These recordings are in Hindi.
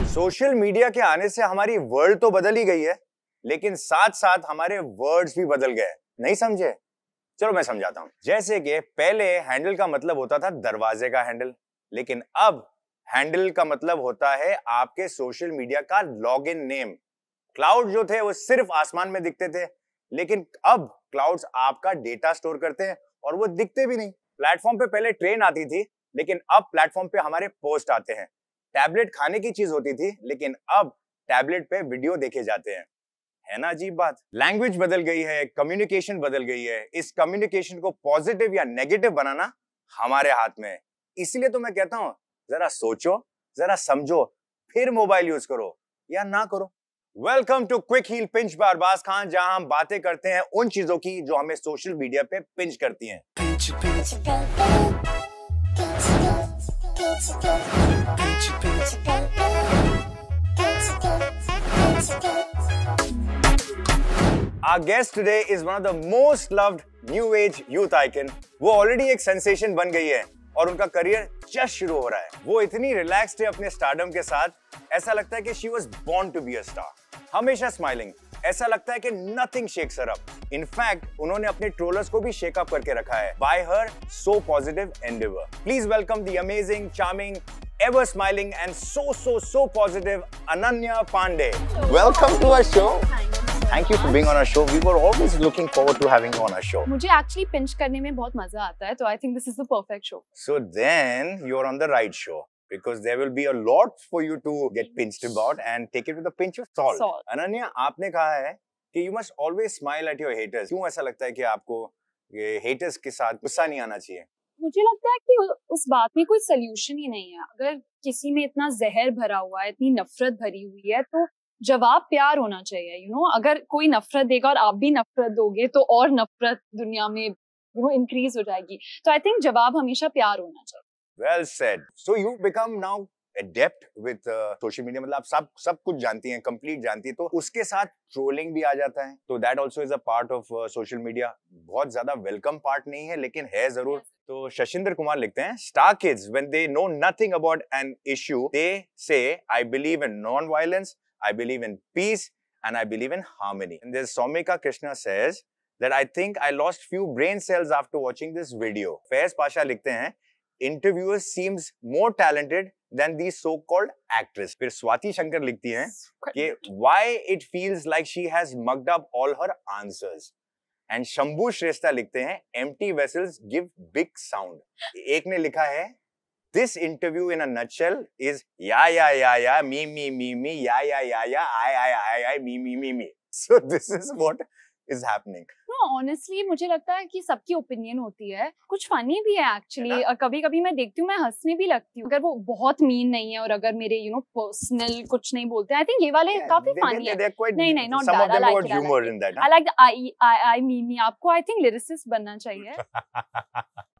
सोशल मीडिया के आने से हमारी वर्ल्ड तो बदल ही गई है, लेकिन साथ साथ हमारे वर्ड्स भी बदल गए। नहीं समझे? चलो मैं समझाता हूं। जैसे कि पहले हैंडल का मतलब होता था दरवाजे का हैंडल, लेकिन अब हैंडल का मतलब होता है आपके सोशल मीडिया का लॉगिन नेम। क्लाउड जो थे वो सिर्फ आसमान में दिखते थे, लेकिन अब क्लाउड्स आपका डेटा स्टोर करते हैं और वो दिखते भी नहीं। प्लेटफॉर्म पे पहले ट्रेन आती थी, लेकिन अब प्लेटफॉर्म पे हमारे पोस्ट आते हैं। टैबलेट खाने की चीज होती थी, लेकिन अब टैबलेट पे वीडियो देखे जाते हैं। है ना अजीब बात? लैंग्वेज बदल गई है, कम्युनिकेशन बदल गई है। इस कम्युनिकेशन को पॉजिटिव या नेगेटिव बनाना हमारे हाथ में है। इसलिए तो मैं कहता हूं, जरा सोचो, जरा समझो, फिर मोबाइल यूज करो या ना करो। Welcome to Quick Heal Pinch by Arbaaz Khan, जहां हम बातें करते हैं उन चीजों की जो हमें सोशल मीडिया पे पिंच करती हैं। Our guest today is one of the most loved new age youth icon. वो ऑलरेडी एक सेंसेशन बन गई है और उनका करियर जस्ट शुरू हो रहा है। वो इतनी रिलैक्स्ड है अपने स्टारडम के साथ, ऐसा लगता है कि she was born to be a star. हमेशा स्माइलिंग, ऐसा लगता है कि nothing shakes her up. In fact, उन्होंने अपने ट्रोलर्स को भी शेक अप करके रखा है by her so positive endeavor. Please welcome the amazing, charming, ever smiling and so positive Ananya Pandey. Welcome to our show. Thank you for being on our show. We were always looking forward to having you on our show. मुझे actually pinch करने में बहुत मजा आता है, तो I think this is the perfect show. So then you're on the right show, because there will be a lot for you to get pinched about and take it with a pinch of salt. Ananya, आपने कहा है कि you must always smile at your haters. क्यों ऐसा लगता है कि आपको ये haters के साथ गुस्सा नहीं आना चाहिए? मुझे लगता है कि उस बात में कोई सल्यूशन ही नहीं है। अगर किसी में इतना जहर भरा हुआ है, इतनी नफरत भरी हुई है, तो जवाब प्यार होना चाहिए। अगर कोई नफरत देगा और आप भी नफरत दोगे तो और नफरत दुनिया में इंक्रीज हो जाएगी। तो आई थिंक जवाब हमेशा प्यार होना चाहिए। Well said. So you become now adept with social media. मतलब आप सब कुछ जानती हैं, कंप्लीट जानती हैं, तो उसके साथ ट्रोलिंग भी आ जाता है। तो that also is a part of social media. बहुत ज्यादा वेलकम पार्ट नहीं है, लेकिन है जरूर। तो शशिंदर कुमार लिखते हैं, Star kids when they know nothing about an issue, they say I believe in non-violence, I believe in peace, and I believe in harmony. And there's Somika Krishna says that I think I lost few brain cells after watching this video. Faiz Pasha लिखते हैं, interviewer seems more talented than these so-called actress. फिर स्वाति शंकर लिखती हैं कि why it feels like she has mugged up all her answers. And Shambhu श्रेष्ठा लिखते हैं, empty vessels give big sound. एक ने लिखा है, this interview in a nutshell is yeah, me, yeah, I, me. So this is what is happening. No, honestly, मुझे लगता है कि सबकी ओपिनियन होती है। कुछ फनी भी है एक्चुअली। कभी-कभी मैं देखती हूँ, मैं हंसने भी लगती हूँ। अगर वो बहुत मीन नहीं है और अगर मेरे पर्सनल कुछ नहीं बोलते हैं, आई थिंक ये वाले काफी फनी है। नहीं, not that. I like humor in that. I like the I me. आपको आई थिंक लिरिसिस्ट बनना चाहिए।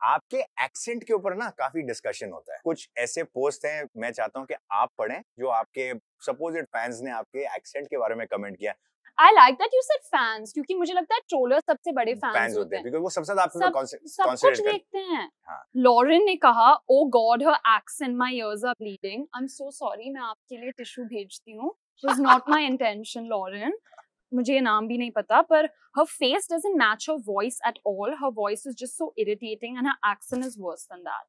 आपके एक्सेंट के ऊपर ना काफी डिस्कशन होता है। कुछ ऐसे पोस्ट हैं, मैं चाहता हूँ कि आप पढ़ें, जो आपके सपोज्ड फैंस ने आपके एक्सेंट के बारे में कमेंट किया। I like that you said fans, क्योंकि मुझे लगता है ट्रोलर सबसे बड़े फैंस होते हैं, क्योंकि वो सबसे ज्यादा आपको सब कुछ देखते हैं। लॉरेन ने कहा, oh God, her accent, my ears are bleeding. I'm so sorry, मैं आपके लिए टिश्यू भेजती हूँ। It was not my intention, Lauren. मुझे ये नाम भी नहीं पता, पर her face doesn't match her voice at all. Her voice is just so irritating and her accent is worse than that.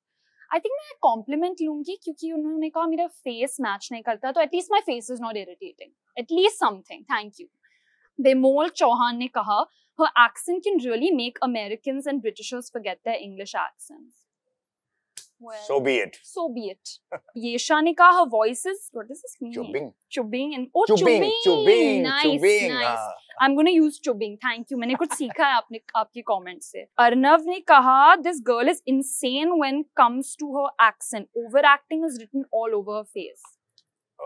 I think मैं कॉम्प्लीमेंट लूंगी, क्योंकि उन्होंने कहा मेरा फेस मैच नहीं करता, तो at least my face is not irritating, at least something. Thank you. बेमोल चौहान ने कहा, her accent can really make Americans and Britishers forget their English accents. Well, so be it. Yesha ने कहा, her voice is, what does this mean? Chubbing and chubbing. Nice. I'm going to use chubbing. Thank you. मैंने कुछ सीखा है आपके comment से। अर्नव ने कहा, this girl is insane when comes to her accent. Overacting is written all over her face.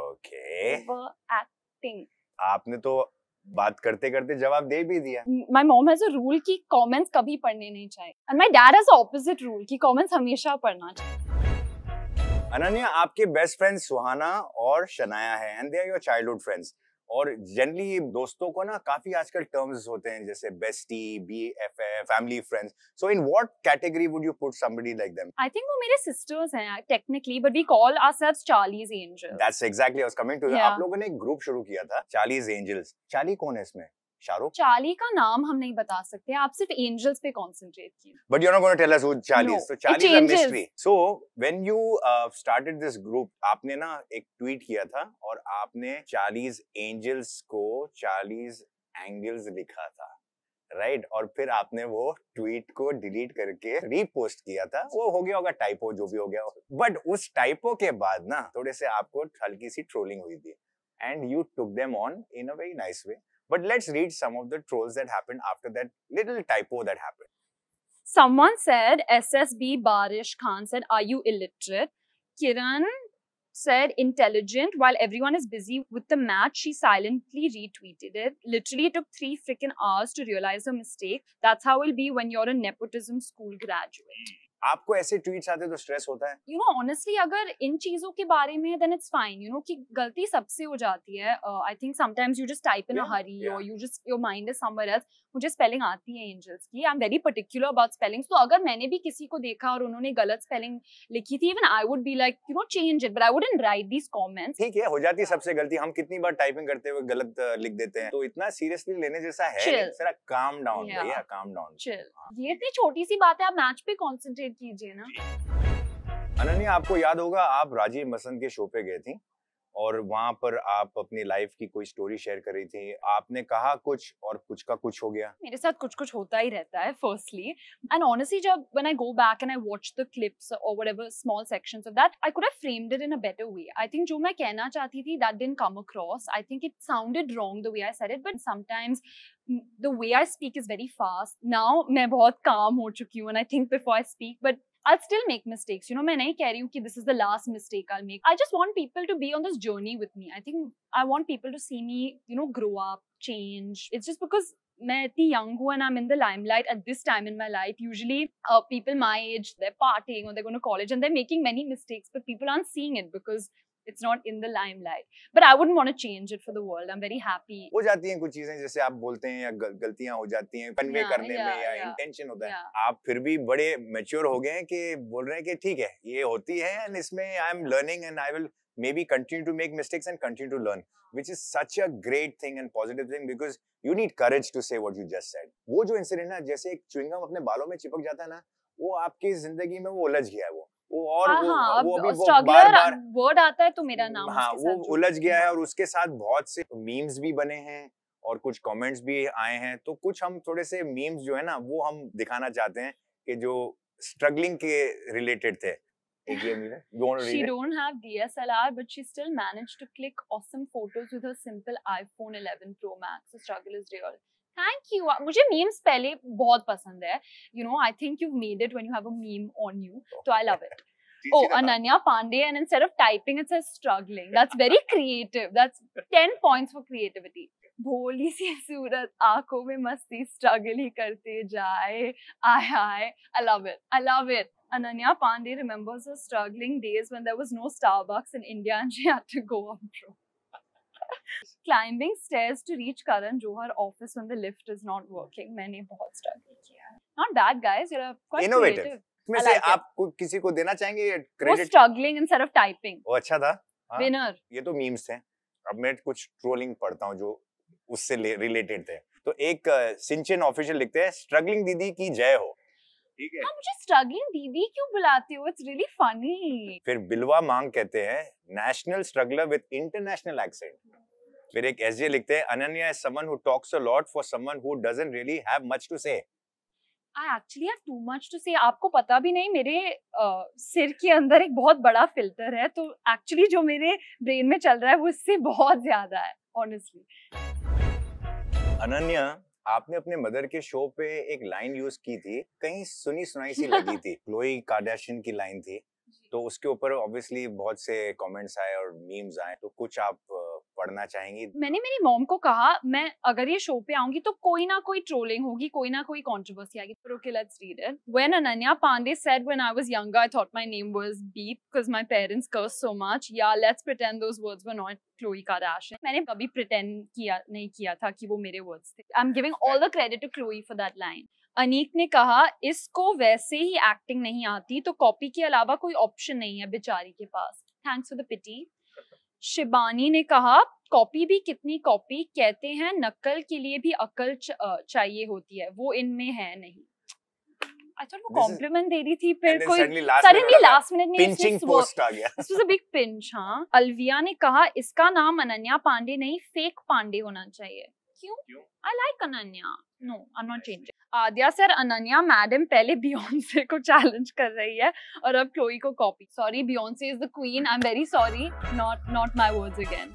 Okay. Overacting. आपने तो बात करते करते जवाब दे भी दिया। My mom has a rule कि comments कभी पढ़ने नहीं चाहिए, and my dad has the opposite rule कि comments हमेशा पढ़ना चाहिए। अनन्या, आपके बेस्ट फ्रेंड्स सुहाना और शनाया है, and they are your childhood friends. और जनरली दोस्तों को ना काफी आजकल टर्म्स होते हैं जैसे bestie, BFF, family friends. So in what category would you put somebody like them? I think वो मेरे sisters हैं technically, but we call ourselves Charlie's Angels. That's exactly I was coming to. Yeah. आप लोगों ने एक ग्रुप शुरू किया था Charlie's Angels. चार्ली कौन है इसमें? शाहरुख? चार्ली का नाम हम नहीं बता सकते, आप सिर्फ एंजल्स पे कंसंट्रेट कीजिए. But you're not going to tell us who Charlie is. No, So Charlie it is a changes. mystery. So when you started this group, आपने ना एक ट्वीट किया था और आपने Charlie's Angels को Charlie's Angels लिखा था, राइट? और फिर आपने वो ट्वीट को डिलीट करके रीपोस्ट किया था. वो हो गया होगा टाइपो, जो भी हो गया. बट उस टाइपो के बाद ना थोड़े से आपको हल्की सी ट्रोलिंग हुई थी, and you took them on in a very nice way. But let's read some of the trolls that happened after that little typo that happened. Someone said, SSB Barish Khan said, are you illiterate? Kiran said, intelligent. While everyone is busy with the match, she silently retweeted it. Literally, it took 3 freaking hours to realize her mistake. That's how it'll be when you're a nepotism school graduate. आपको ऐसे ट्वीट्स आते तो स्ट्रेस होता है? You know, honestly, अगर इन चीजों के बारे में, then it's fine. You know कि गलती सबसे हो जाती है. I think sometimes you just type in a hurry or you just your mind is somewhere else. मुझे स्पेलिंग आती है एंजल्स की. I'm very particular about spellings. तो अगर मैंने भी किसी को देखा और उन्होंने गलत स्पेलिंग लिखी थी, even I would be like, you know, change it. But I wouldn't write these comments. ठीक है, हो जाती है सबसे गलती. हम कितनी बार टाइपिंग करते हुए गलत लिख देते हैं. तो इतना सीरियसली लेने जैसा है नहीं. जरा calm down भैया, calm down. Chill. ये इतनी छोटी सी बात है, आप मैच पे कंसंट्रेट कीजिए ना. अनन्या, आपको याद होगा आप राजीव मसंद के शो पे गए थी और वहां पर आप अपनी लाइफ की कोई स्टोरी शेयर कर रही थी. आपने कहा कुछ और कुछ का कुछ हो गया. मेरे साथ कुछ कुछ होता ही रहता है firstly, and honestly जब when I go back and I watch the clips or whatever small sections of that, I could have framed it in a better way. I think जो मैं कहना चाहती थी that didn't come across. I think it sounded wrong the way I said it, but sometimes the way I speak is very fast. Now मैं बहुत calm हो चुकी हूँ and I think before I speak, but I'll still make mistakes. You know, मैं नहीं कह रही हूँ कि this is the last mistake I'll make. I just want people to be on this journey with me. I think I want people to see me, you know, grow up, change. It's just because मैं इतनी young हूँ and I'm in the limelight at this time in my life. Usually, people my age, they're partying or they're going to college and they're making many mistakes, but people aren't seeing it because it's not in the limelight. But I wouldn't want to change it for the world. I'm very happy. हो जाती हैं कुछ चीजें जैसे आप बोलते हैं या गलतियां हो जाती हैं कन्वे करने में या इंटेंशन होता है. आप फिर भी बड़े मैच्योर हो गए हैं कि बोल रहे हैं कि ठीक है ये होती है एंड इसमें I am learning and I will maybe continue to make mistakes and continue to learn, which is such a great thing and positive thing because you need courage to say what you just said. वो जो इंसिडेंट ना जैसे एक च्युइंग गम अपने बालों में चिपक जाता है ना, वो आपकी जिंदगी में वो उलझ गया है वो और वो अभी वो बार-बार वर्ड आता है तो मेरा नाम हाँ वो उलझ गया है और उसके साथ बहुत से मीम्स भी बने हैं और कुछ कमेंट्स भी आए हैं. तो कुछ हम थोड़े से मीम्स जो है ना वो हम दिखाना चाहते हैं कि जो स्ट्रगलिंग के रिलेटेड थे. She don't have DSLR, but she still managed to click awesome photos with her simple iPhone 11 Pro Max. The struggle is real. Thank you. मुझे memes पहले बहुत पसंद है. You know, I think you've made it when you have a meme on you. So I love it. Oh, Ananya Pandey, and instead of typing, it says struggling. That's very creative. That's 10 points for creativity. भोली सी सूरत आंखों में मस्ती struggle ही करते जाए. I love it. I love it. Ananya Pandey remembers her struggling days when there was no Starbucks in India and she had to go on pro. Climbing stairs to reach Karan Johar office when the lift is not working. मैंने बहुत struggle किया है. Not bad, guys. You're quite innovative. creative. इसमें से आप किसी को देना चाहेंगे क्रेडिट? वो struggling instead of typing. वो अच्छा था. Winner. ये तो मीम्स थे. अब मैं कुछ ट्रोलिंग पढ़ता हूँ जो उससे रिलेटेड थे. तो एक सिंचन ऑफिशियल लिखते हैं स्ट्रगलिंग दीदी की जय हो. ठीक है. मुझे स्ट्रगलिंग दीदी क्यों बुलाते हो? It's really funny. फिर बिलवा मांग कहते हैं national struggler with international accent. फिर एक एसजे लिखते हैं Ananya is someone who talks a lot for someone who doesn't really have much to say. I actually have too much to say. आपको पता भी नहीं मेरे सिर के अंदर एक बहुत बड़ा फिल्टर है, तो एक्चुअली जो मेरे ब्रेन में चल रहा है वो इससे बहुत ज्यादा है ऑनेस्टली. अनन्या, आपने अपने मदर के शो पे एक लाइन यूज की थी, कहीं सुनी सुनाई सी लगी थी. क्लोई कार्डाशियन की लाइन थी, तो उसके ऊपर ऑब्वियसली बहुत से कमेंट्स आए और मीम्स आए, तो कुछ आप पढ़ना चाहेंगी? मैंने मेरी मॉम को कहा मैं अगर ये शो पे आऊंगी तो कोई ना कोई ट्रोलिंग होगी, कोई ना कोई कंट्रोवर्सी आएगी. But okay, let's read it. When Ananya Pandey said when I was younger I thought my name was Beep because my parents cursed so much. Yeah, let's pretend those words were not Khloe Kardashian. मैंने कभी pretend नहीं किया था कि वो मेरे words थे. I'm giving all the credit to Khloe for that line. Aneek ने कहा इसको वैसे ही एक्टिंग नहीं आती तो कॉपी के अलावा कोई ऑप्शन नहीं है बेचारी के पास. थैंक्स फॉर द पिटी. शिबानी ने कहा कॉपी भी कितनी कॉपी, कहते हैं नकल के लिए भी अकल चाहिए होती है, वो इनमें है नहीं. I thought वो कॉम्प्लीमेंट दे रही थी, फिर कोई सडनली लास्ट मिनट में पिंचिंग पोस्ट आ गया. This was a big pinch. हाँ. अलविया ने कहा इसका नाम अनन्या पांडे नहीं फेक पांडे होना चाहिए. क्यों? I like Ananya. No, I'm not changing. Aadya sir Ananya madam पहले बियोंसे को चैलेंज कर रही है और अब क्लोई को copy. Sorry Beyonce is the queen. I am very sorry. Not my words again.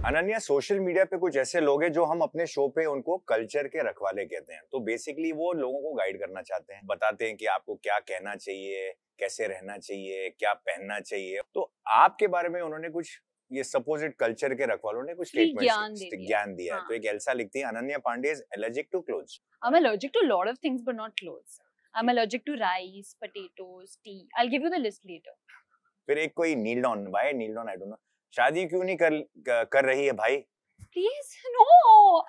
Ananya, social media पे कुछ ऐसे लोग हैं जो हम अपने शो पे उनको कल्चर के रखवाले कहते हैं. तो बेसिकली वो लोगों को गाइड करना चाहते हैं, बताते हैं कि आपको क्या कहना चाहिए, कैसे रहना चाहिए, क्या पहनना चाहिए. तो आपके बारे में उन्होंने कुछ ये सपोजिट कल्चर के रखवालों ने कुछ ज्ञान दिया है. तो एक एल्सा लिखती है Ananya Pandey is allergic to clothes. I am allergic to lot of things but not clothes. I am allergic to rice, potatoes, tea. I will give you the list later. फिर एक कोई kneel down, why kneel down, I don't know. शादी क्यों नहीं कर रही है भाई? Please no.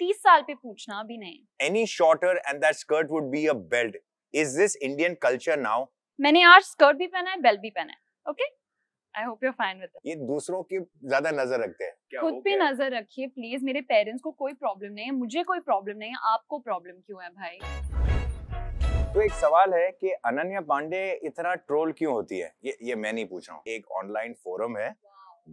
30 साल पे पूछना भी नहीं. Any shorter and that skirt would be a belt. Is this Indian culture now? मैंने आज स्कर्ट भी पहना है, बेल्ट भी पहना है. Okay? I hope you're fine with it. ये दूसरों की ज्यादा नजर रखते हैं. खुद पे नजर रखिए प्लीज. मेरे पेरेंट्स को कोई प्रॉब्लम नहीं है, मुझे कोई प्रॉब्लम नहीं है, आपको प्रॉब्लम क्यों है भाई? तो एक सवाल है कि अनन्या पांडे इतना ट्रोल क्यों होती है. ये मैं नहीं पूछ रहा हूँ, एक ऑनलाइन फोरम है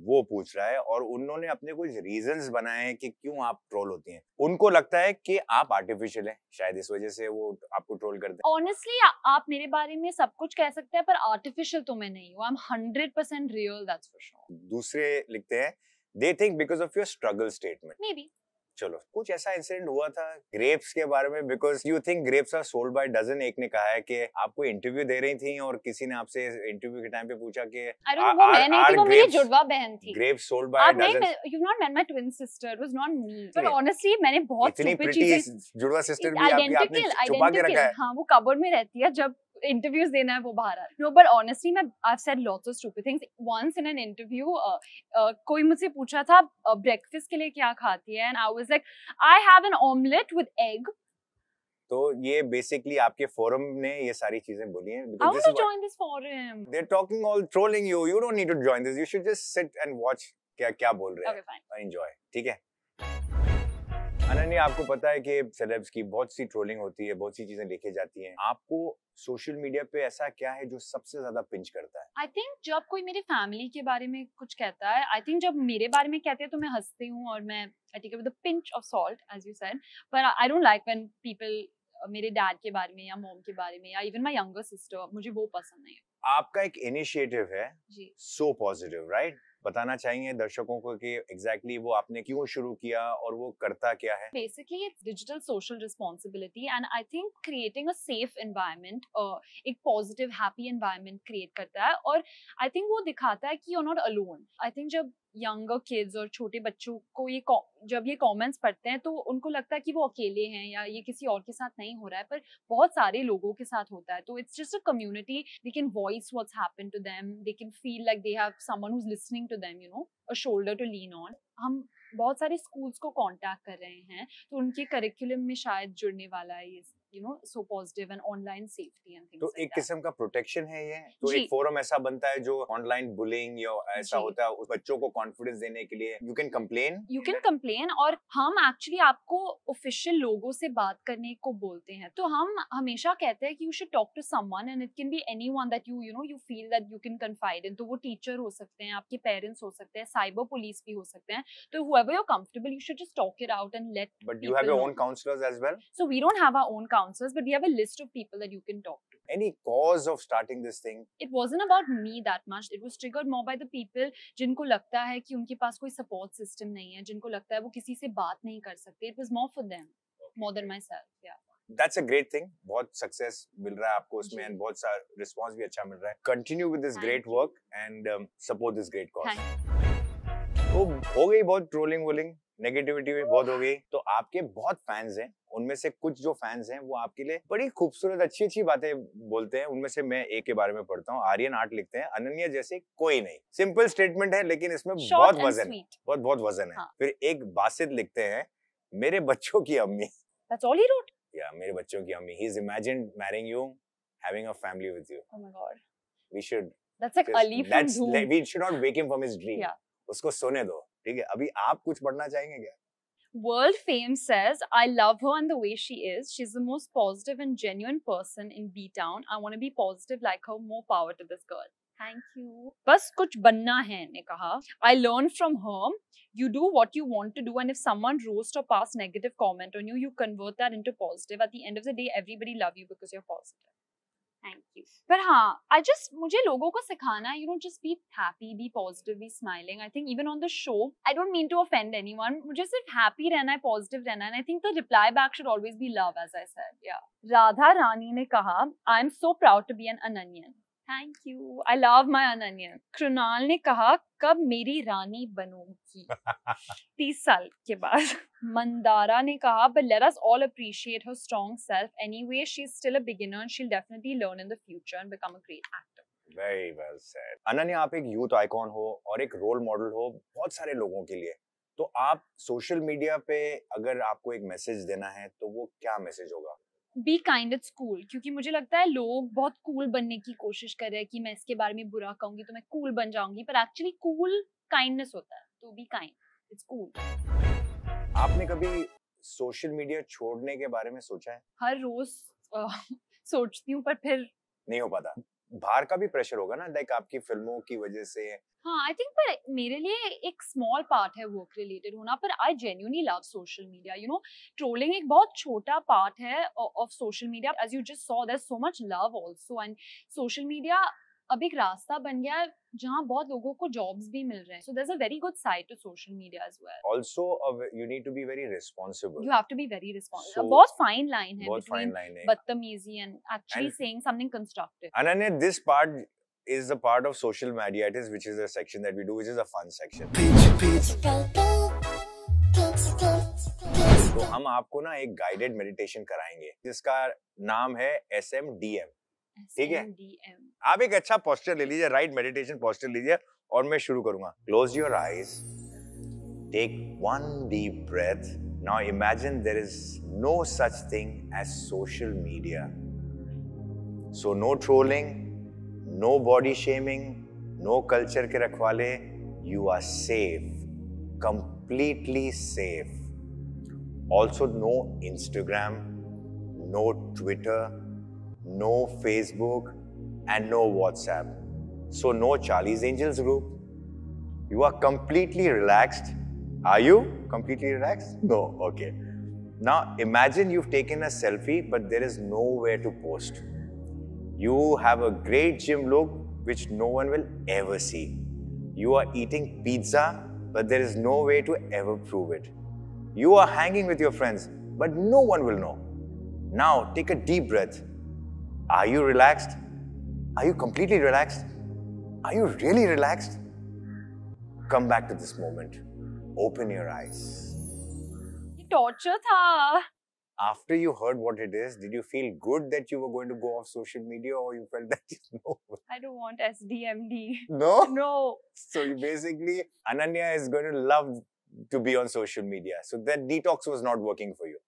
वो पूछ रहा है और उन्होंने अपने कुछ रीजंस बनाए हैं कि क्यों आप ट्रोल होती हैं. उनको लगता है कि आप आर्टिफिशियल हैं, शायद इस वजह से वो आपको ट्रोल करते हैं. ऑनेस्टली आप मेरे बारे में सब कुछ कह सकते हैं पर आर्टिफिशियल तो मैं नहीं हूँ. I am 100% real, that's for sure. दूसरे लिखते हैं they think because of your struggle statement. May be. चलो, कुछ ऐसा इंसिडेंट हुआ था ग्रेप्स के बारे में, because you think grapes are sold by dozen. एक ने कहा है कि आपको इंटरव्यू दे रही थी और किसी ने आपसे इंटरव्यू के टाइम पे पूछा कि आई डोंट नो वो मैं नहीं थी, वो मेरी जुड़वा बहन थी. Grapes sold by dozen. You not met my twin sister, it was not me. But honestly मैंने बहुत स्टूपिड चीजें. जुड़वा सिस्टर भी आपने छुपा के रखा है. हां, वो कबर्ड में रहती है, जब इंटरव्यूज देना है वो बाहर आ. नो बट ऑनेस्टली मैं I have said lots of stupid things. Once in an interview कोई मुझसे पूछा था ब्रेकफास्ट के लिए क्या खाती है and I was like I have an omelette with egg. तो ये बेसिकली आपके फोरम ने ये सारी चीजें बोली हैं. I want to join this forum. They're talking all trolling you. You don't need to join this. You should just sit and watch क्या बोल रहे हैं. Okay, fine. Enjoy. ठीक है. अनन्या, आपको पता है कि सेलेब्स की बहुत सी ट्रोलिंग होती है, बहुत सी चीजें लिखी जाती हैं. आपको सोशल मीडिया पे ऐसा क्या है जो सबसे ज्यादा पिंच करता है? आई थिंक जब कोई मेरे फैमिली के बारे में कुछ कहता है, आई थिंक जब मेरे बारे में कहते हैं तो मैं हंसती हूँ और मैं I take it with a pinch of salt as you said. पर I don't like when people मेरे डैड के बारे में या मॉम के बारे में या इवन माय यंगर सिस्टर, मुझे वो पसंद नहीं है. आपका एक इनिशिएटिव है जी, सो पॉजिटिव, राइट? बताना चाहेंगे दर्शकों को कि एग्जैक्टली वो आपने क्यों शुरू किया और वो करता क्या है? Basically it's digital social responsibility and I think creating a safe environment, एक पॉजिटिव हैप्पी एनवायरनमेंट क्रिएट करता है और आई थिंक वो दिखाता है कि you are not alone. I think जब यंगर किड्स और छोटे बच्चों को जब ये कमेंट्स पढ़ते हैं तो उनको लगता है कि वो अकेले हैं या ये किसी और के साथ नहीं हो रहा है, पर बहुत सारे लोगों के साथ होता है. तो it's just a community. They can voice what's happened to them, they can feel like they have someone who is listening to them, you know, a shoulder to lean on. हम बहुत सारे स्कूल्स को कांटेक्ट कर रहे हैं तो उनके करिकुलम में शायद जुड़ने वाला है ये, you know, so positive and online safety and things तो like एक that. किस्म का प्रोटेक्शन है ये. तो जी. एक फोरम ऐसा बनता है जो ऑनलाइन बुलिंग या ऐसा जी. होता है, उस बच्चों को कॉन्फिडेंस देने के लिए you can complain. You can complain और हम एक्चुअली आपको ऑफिशियल लोगों से बात करने को बोलते हैं. तो हम हमेशा कहते हैं कि you should talk to someone and it can be anyone that you know you feel that you can confide in. तो वो टीचर हो सकते हैं, आपके पेरेंट्स हो सकते हैं, साइबर पुलिस भी हो सकते हैं. तो whoever you're comfortable, you should just talk it out and let. But you have your own counselors as well? So we don't have our own counselors, but we have a list of people that you can talk to. Any cause of starting this thing? It wasn't about me that much. It was triggered more by the people जिनको लगता है कि उनके पास कोई support system नहीं है, जिनको लगता है वो किसी से बात नहीं कर सकते. It was more for them, more than myself. Yeah. That's a great thing. बहुत सक्सेस मिल रहा है आपको उसमें and बहुत सारा रिस्पांस भी अच्छा मिल रहा है. Continue with this great work and support this great cause. Thank you. तो हो गई बहुत ट्रोलिंग वोलिंग, नेगेटिविटी भी बहुत हो गई। तो आपके बहुत फैंस हैं, उनमें से कुछ जो फैंस हैं वो आपके लिए बड़ी खूबसूरत अच्छी अच्छी बातें बोलते हैं। उनमें से मैं एक के बारे में पढ़ता हूँ। आर्यन आर्ट लिखते हैं, अनन्या जैसे कोई नहीं। सिंपल स्टेटमेंट है लेकिन इसमें बहुत वजन है, बहुत वजन है। फिर एक बासित लिखते हैं, मेरे बच्चों की अम्मी। That's all he wrote? Yeah, मेरे बच्चों की अम्मी. He's imagined marrying you, having a family with you. Oh my God. We should. That's like Ali from Dhoom. We should not wake him from his dream. Yeah. उसको सोने दो, ठीक है? अभी आप कुछ पढ़ना चाहेंगे क्या? World Fame says, I love her and the way she is. She's the most positive and genuine person in B-Town. I want to be positive like her. More power to this girl. Thank you. बस कुछ बनना है ने कहा. I learned from her. You do what you want to do, and if someone roast or pass negative comment on you, you convert that into positive. At the end of the day, everybody love you because you're positive. Thank you. पर हाँ, मुझे लोगों को सिखाना है, you know, just be happy, be positive, be smiling. I think even on the show, I don't mean to offend anyone. मुझे सिर्फ happy रहना है, positive रहना है. And I think the reply back should always be love, as I said. Yeah. Radha Rani ने कहा, I'm so proud to be an Ananyan. Thank you. I love my Ananya. Krunal ने कहा, कब मेरी रानी बनोगी? 30 साल के बाद. मंदारा ने कहा, but let us all appreciate her strong self. Anyway, she's still a beginner and she'll definitely learn in the future and become a great actor. Very well said. Ananya, आप एक यूथ आइकॉन हो और एक रोल मॉडल हो बहुत सारे लोगों के लिए. तो आप सोशल मीडिया पे अगर आपको एक मैसेज देना है तो वो क्या मैसेज होगा? Be kind at school. क्योंकि मुझे लगता है लोग बहुत cool बनने की कोशिश कर रहे हैं कि मैं इसके बारे में बुरा कहूंगी तो मैं cool बन जाऊंगी, पर actually cool kindness होता है. तो be kind. It's cool. आपने कभी सोशल मीडिया छोड़ने के बारे में सोचा है? हर रोज सोचती हूँ पर फिर नहीं हो पाता. बाहर का भी प्रेशर होगा ना, लाइक आपकी फिल्मों की वजह से. हाँ, आई थिंक पर मेरे लिए एक स्मॉल पार्ट है वर्क रिलेटेड होना, पर I genuinely love social media. You know, trolling एक बहुत छोटा पार्ट है of social media. As you just saw, there is so much love also, and social media अब एक रास्ता बन गया है जहाँ बहुत लोगों को जॉब्स भी मिल रहे हैं. So there is a very good side to social media as well. Also you need to be very responsible. You have to be very responsible. बहुत फाइन लाइन है बिटवीन बदतमीजी and actually saying something constructive. Ananya, this part is the part of social media, which is a section that we do, which is a fun section. तो हम आपको ना एक गाइडेड मेडिटेशन कराएंगे जिसका नाम है SMDM. ठीक है? आप एक अच्छा पोस्चर ले लीजिए, राइट मेडिटेशन पोस्चर लीजिए और मैं शुरू करूंगा. Close your eyes, take one deep breath. Now imagine there is no such thing as social media. So no trolling, no body shaming, no culture के रखवाले. You are safe, completely safe. Also no Instagram, no Twitter, no Facebook and no WhatsApp. So no Charlie's Angels group. You are completely relaxed. Are you completely relaxed? No. Okay. Now imagine you've taken a selfie but there is nowhere to post. You have a great gym look which no one will ever see. You are eating pizza but there is no way to ever prove it. You are hanging with your friends but no one will know. Now take a deep breath. Are you relaxed? Are you completely relaxed? Are you really relaxed? Come back to this moment. Open your eyes. Torture tha. After you heard what it is, did you feel good that you were going to go off social media, or you felt that no? I don't want SDMD. No? No. So you basically, Ananya is going to love to be on social media. So that detox was not working for you.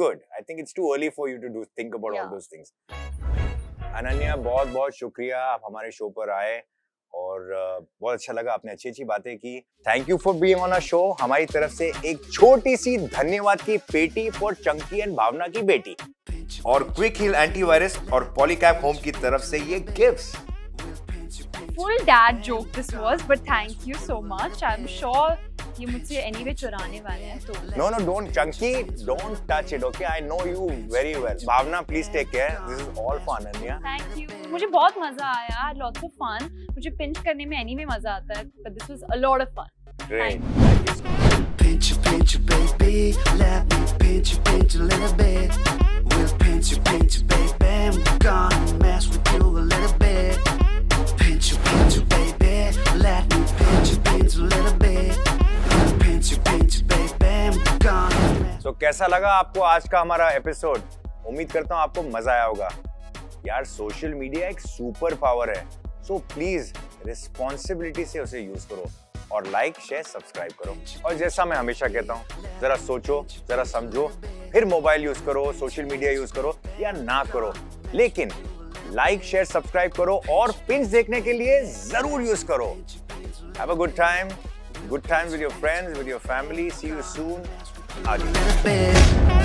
Good. I think it's too early for you to think about all those things. Ananya, बहुत बहुत शुक्रिया, आप हमारे शो पर आए और बहुत अच्छा लगा, आपने अच्छी अच्छी बातें की. Thank you for being on a show. हमारी तरफ से एक छोटी सी धन्यवाद की पेटी फॉर चंकी एंड भावना की बेटी, और क्विक हील एंटीवायरस और पॉलीकैप होम की तरफ से ये gifts. Full dad joke this was, but thank you so much. I'm sure ये मुझसे anyway चुराने वाले हैं तो. No, don't, Chunky, don't touch it, okay? I know you very well. Bhavna, please take care. This is all for Ananya. Thank you. मुझे बहुत मजा आया. Lots of fun. मुझे pinch करने में anyway मजा आता है, but this was a lot of fun. Great. Pinch you, baby. Let me pinch you a little bit. We'll pinch you, baby. We're gonna mess with you a little bit. Pinch you, baby. Let me pinch you a little bit. कैसा लगा आपको आज का हमारा एपिसोड? उम्मीद करता हूं आपको मजा आया होगा। यार सोशल मीडिया एक सुपर पावर है, सो प्लीज रिस्पॉन्सिबिलिटी से उसे यूज करो और लाइक शेयर सब्सक्राइब करो। और जैसा मैं हमेशा कहता हूँ, जरा सोचो, जरा समझो, फिर मोबाइल यूज करो, सोशल मीडिया यूज करो या ना करो, लेकिन लाइक शेयर सब्सक्राइब करो और पिंस देखने के लिए जरूर यूज करो। Have a good time with your friends, with your family. See you soon. आगे।